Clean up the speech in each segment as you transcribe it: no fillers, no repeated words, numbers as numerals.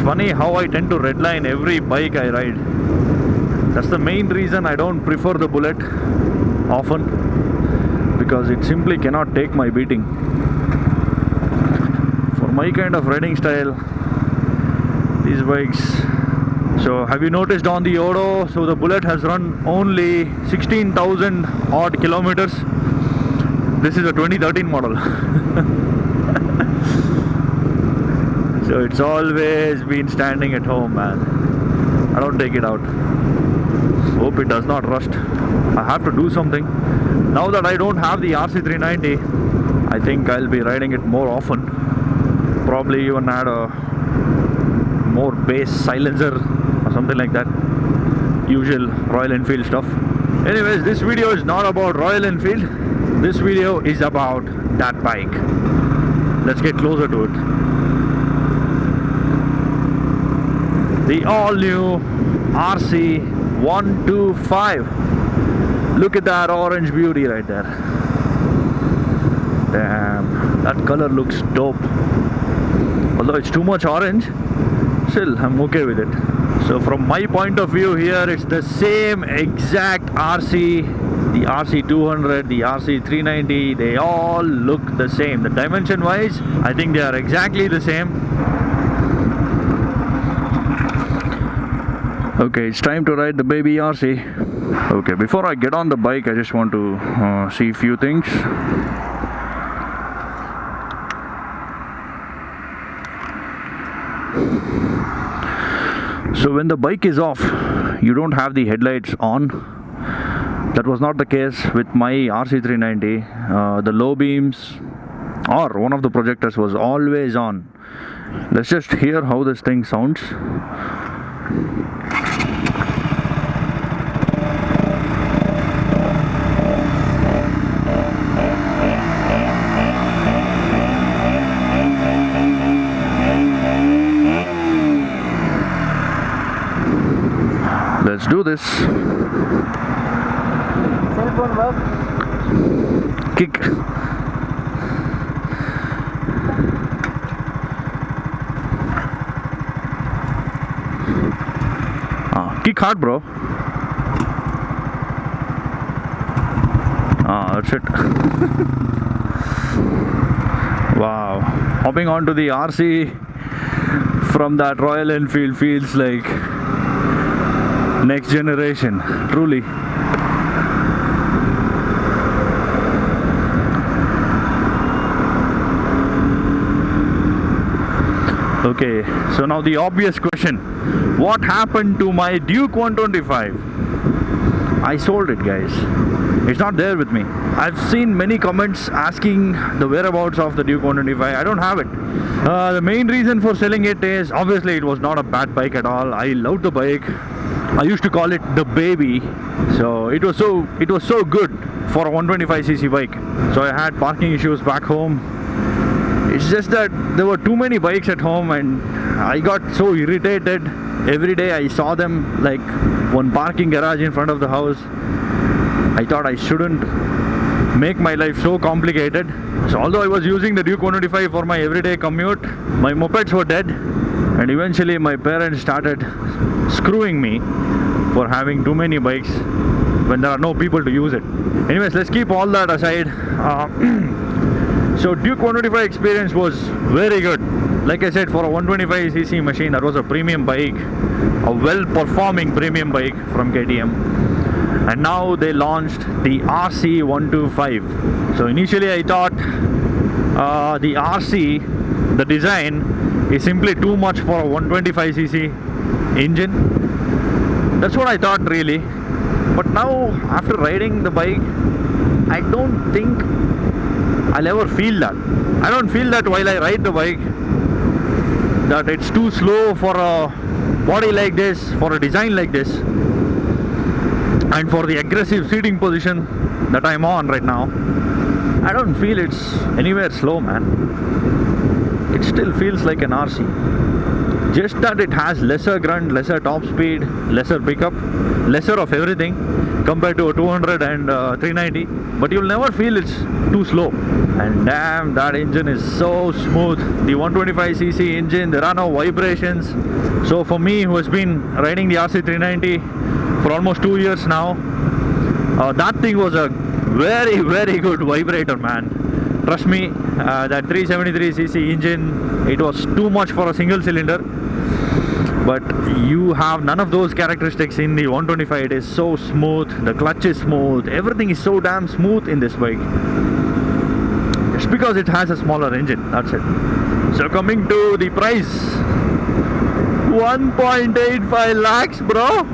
funny how I tend to redline every bike I ride. That's the main reason I don't prefer the Bullet often, because it simply cannot take my beating. For my kind of riding style, these bikes. So have you noticed on the Odo, so the Bullet has run only 16,000 odd kilometers. This is a 2013 model. So it's always been standing at home, man. I don't take it out. Hope it does not rust. I have to do something. Now that I don't have the RC390, I think I'll be riding it more often. Probably even add a more bass silencer or something like that. Usual Royal Enfield stuff. Anyways, this video is not about Royal Enfield. This video is about that bike. Let's get closer to it. The all-new RC125. Look at that orange beauty right there. Damn, that color looks dope. Although it's too much orange, still I'm okay with it. So from my point of view here, it's the same exact RC, the RC200, the RC390, they all look the same. The dimension wise, I think they are exactly the same. Okay, it's time to ride the baby RC. Okay, before I get on the bike, I just want to see a few things. So when the bike is off, you don't have the headlights on. That was not the case with my RC390. The low beams or one of the projectors was always on. Let's just hear how this thing sounds. Let's do this. Cell phone work. Kick. Kick hard, bro. That's it. Wow. Hopping onto the RC from that Royal Enfield feels like next generation, truly. Okay, so now the obvious question, what happened to my Duke 125? I sold it, guys. It's not there with me. I've seen many comments asking the whereabouts of the Duke 125. I don't have it. The main reason for selling it is, obviously it was not a bad bike at all. I loved the bike. I used to call it the baby. So it was so good for a 125cc bike. So I had parking issues back home. It's just that there were too many bikes at home and I got so irritated. Every day I saw them, like one parking garage in front of the house. I thought I shouldn't make my life so complicated. So although I was using the Duke 125 for my everyday commute, my mopeds were dead. And eventually my parents started screwing me for having too many bikes when there are no people to use it. Anyways, let's keep all that aside. So Duke 125 experience was very good. Like I said, for a 125cc machine, that was a premium bike, a well-performing premium bike from KTM. And now they launched the RC125. So initially I thought the RC, the design, is simply too much for a 125cc engine. That's what I thought, really. But now, after riding the bike, I don't think I'll ever feel that. I don't feel that while I ride the bike, that it's too slow for a body like this, for a design like this, and for the aggressive seating position that I'm on right now. I don't feel it's anywhere slow, man. It still feels like an RC. Just that it has lesser grunt, lesser top speed, lesser pickup, lesser of everything compared to a 200 and 390. But you'll never feel it's too slow. And damn, that engine is so smooth. The 125cc engine, there are no vibrations. So for me, who has been riding the RC390 for almost 2 years now, that thing was a very, very good vibrator, man. Trust me, that 373cc engine, it was too much for a single cylinder. But you have none of those characteristics in the 125. It is so smooth, the clutch is smooth, everything is so damn smooth in this bike. Just because it has a smaller engine, that's it. So coming to the price, 1.85 lakhs, bro.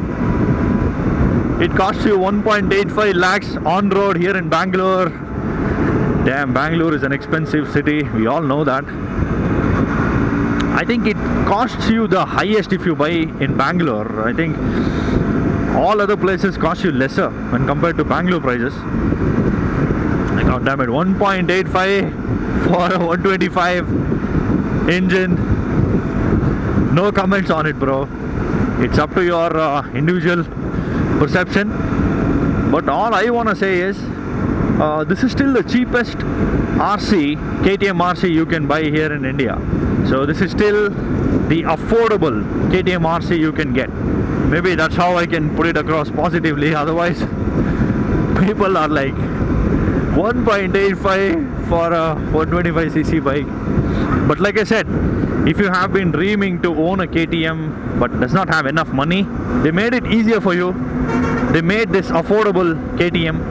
It costs you 1.85 lakhs on road here in Bangalore. Damn, Bangalore is an expensive city, we all know that. I think it costs you the highest if you buy in Bangalore. I think all other places cost you lesser when compared to Bangalore prices. God damn it, 1.85 for a 125 engine. No comments on it, bro. It's up to your individual perception. But all I want to say is, this is still the cheapest RC, KTM RC you can buy here in India. So this is still the affordable KTM RC you can get. Maybe that's how I can put it across positively. Otherwise, people are like, 1.85 for a 125cc bike. But like I said, if you have been dreaming to own a KTM but does not have enough money, they made it easier for you. They made this affordable KTM.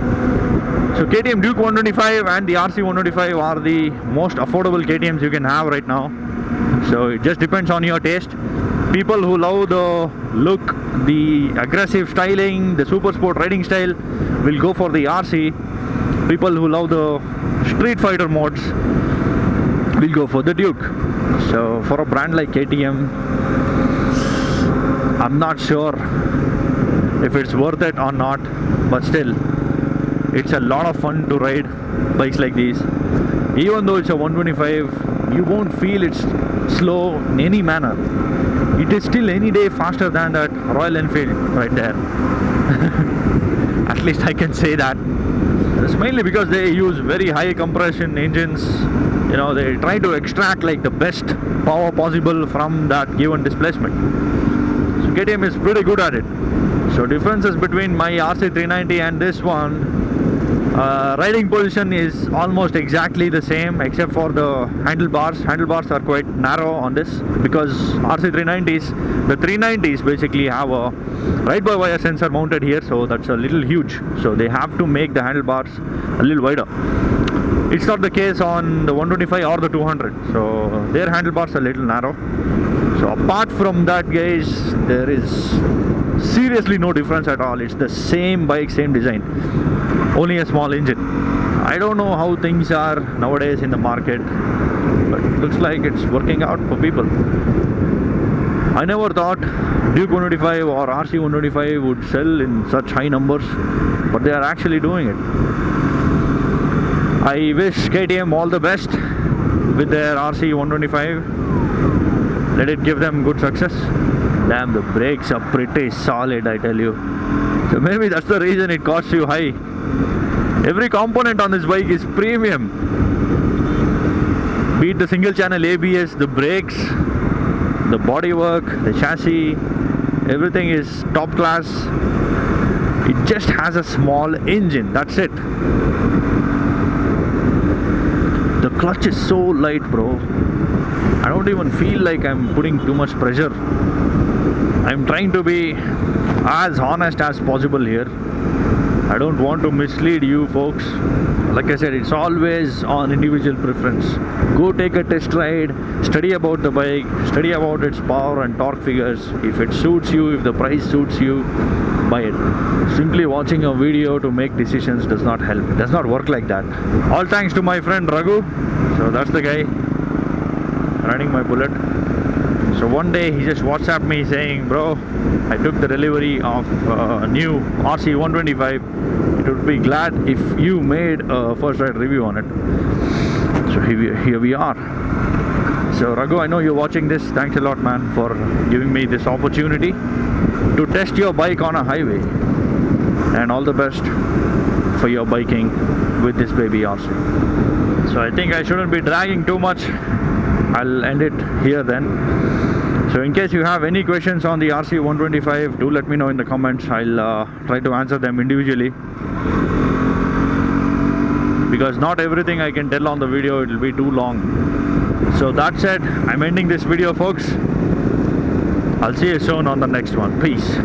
So KTM Duke 125 and the RC 125 are the most affordable KTMs you can have right now. So it just depends on your taste. People who love the look, the aggressive styling, the super sport riding style will go for the RC. People who love the street fighter modes will go for the Duke. So for a brand like KTM, I'm not sure if it's worth it or not, but still, it's a lot of fun to ride bikes like these. Even though it's a 125, you won't feel it's slow in any manner. It is still any day faster than that Royal Enfield right there. At least I can say that. It's mainly because they use very high compression engines. You know, they try to extract like the best power possible from that given displacement. So KTM is pretty good at it. So differences between my RC390 and this one, riding position is almost exactly the same except for the handlebars. Handlebars are quite narrow on this because RC390s, the 390s basically have a ride-by-wire sensor mounted here, so that's a little huge. So they have to make the handlebars a little wider. It's not the case on the 125 or the 200, so their handlebars are a little narrow. So apart from that, guys, there is seriously no difference at all. It's the same bike, same design, only a small engine. I don't know how things are nowadays in the market, but it looks like it's working out for people. I never thought Duke 125 or RC 125 would sell in such high numbers, but they are actually doing it. I wish KTM all the best with their RC 125. Let it give them good success. Damn, the brakes are pretty solid, I tell you. So maybe that's the reason it costs you high. Every component on this bike is premium. Be it the single channel ABS, the brakes, the bodywork, the chassis, everything is top class. It just has a small engine, that's it. The clutch is so light, bro. I don't even feel like I'm putting too much pressure. I'm trying to be as honest as possible here. I don't want to mislead you folks. Like I said, it's always on individual preference. Go take a test ride, study about the bike, study about its power and torque figures. If it suits you, if the price suits you, buy it. Simply watching a video to make decisions does not help. It does not work like that. All thanks to my friend Raghu. So that's the guy riding my Bullet. So one day he just WhatsApped me saying, bro, I took the delivery of a new RC 125. It would be glad if you made a first ride review on it. So here we are. So Raghu, I know you're watching this. Thanks a lot, man, for giving me this opportunity to test your bike on a highway. And all the best for your biking with this baby RC. So I think I shouldn't be dragging too much. I'll end it here then. So in case you have any questions on the RC125, do let me know in the comments. I'll try to answer them individually, because not everything I can tell on the video, it will be too long. So that said, I'm ending this video, folks. I'll see you soon on the next one. Peace.